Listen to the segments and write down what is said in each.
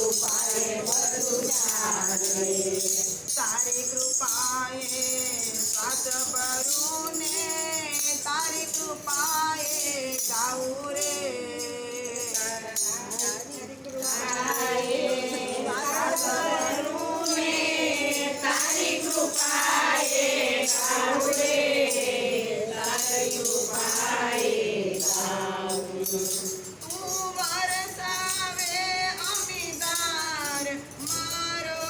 કૃપાએ બધું ચાલે તારી કૃપાએ શ્વાસ ભરું ને તારી કૃપાએ ગાવું રે તારી કૃપાએ શ્વાસ ભરું ને તારી કૃપાએ ગાવું રે તારી કૃપાએ ગાવું તું વરસાવે અમીદાર મારો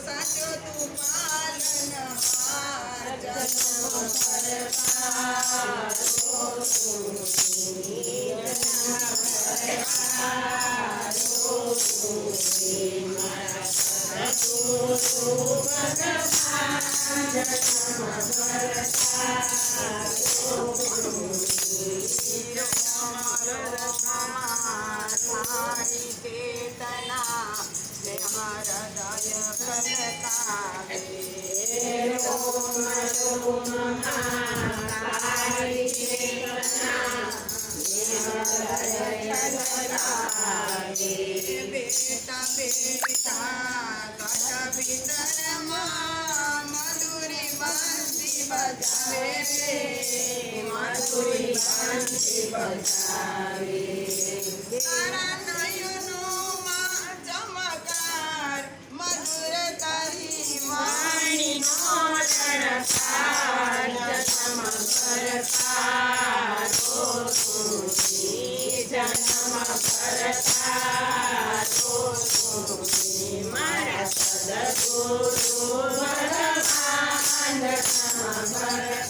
સાચો તું પાલનહાર જન્મ પરકારો મારા સદગુરુ ભગવાન જન્મ તારી કેતના ને હૃદય ખલકાવે બેટા બેટા ઘટ ભીતરમાં મધુરી બંસી બજાવે રે મધુરી બંસી બજાવે તારા નયનોમાં ચમકાર મધુર તારી વાણીનો રણકાર જન્મ પરકારો જન્મ પરકારો મારા સદગુરુ ભગવાન જન્મ પરકારો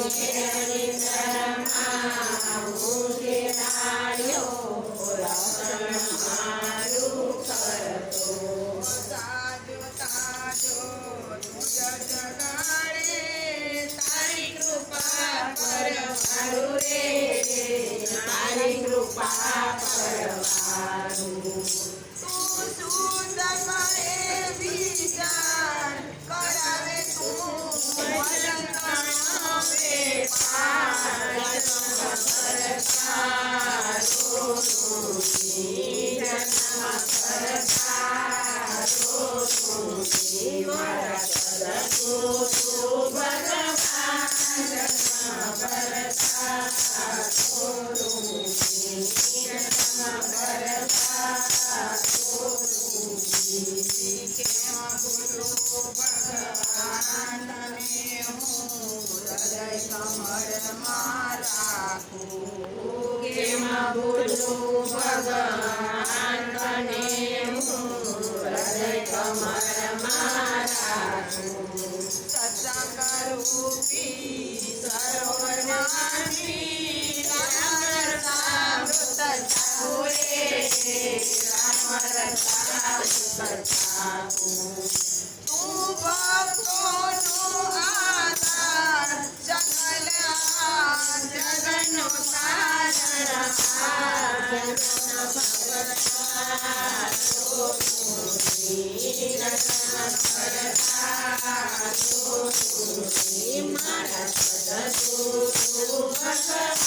ઘેરા નિંદરમાં હું ઘેરાયો રક્ષણ મારું કરતો તાજો તાજો તુજ જગાડે તારી કૃપા પરવારું રે તારી કૃપા પરવારું તું સુંદર કરે વિચાર કરાવે તું વલંકણાવે મારા સદગુરુ ભગવાન જન્મ કેમાં ભૂલું ભગવાન તને હું હૃદય કમળમાં રાખું કેમાં ભૂલું ભગવાન તને હું હૃદય કમળમાં રાખું સત્સંગ રૂપી સરોવરમાંથી રામરસામૃત જાવું રે રામરસામૃત જાવું તું ભક્તોનો આધાર જગનો તારણહાર મારા સદગુરુ ભગવાન